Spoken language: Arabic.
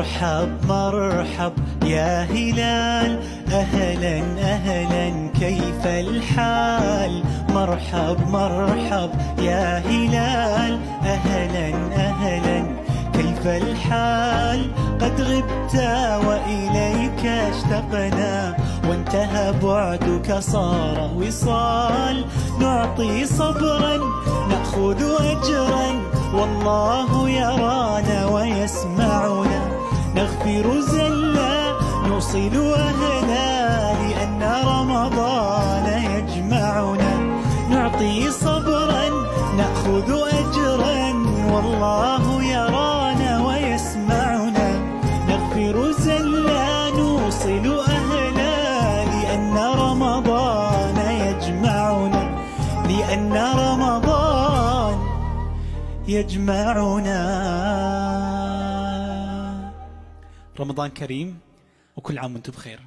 مرحب مرحب يا هلال، أهلا أهلا كيف الحال؟ مرحب مرحب يا هلال، أهلا أهلا كيف الحال؟ قد غبت وإليك اشتقنا، وانتهى بعدك صار وصال. نعطي صبرا نأخذ أجرا، والله يرانا ويسمعنا. نغفر زلا نوصل أهلا، لأن رمضان يجمعنا. نعطي صبرا نأخذ أجرا، والله يرانا ويسمعنا. نغفر زلا نوصل أهلا، لأن رمضان يجمعنا، لأن رمضان يجمعنا. رمضان كريم وكل عام وانتم بخير.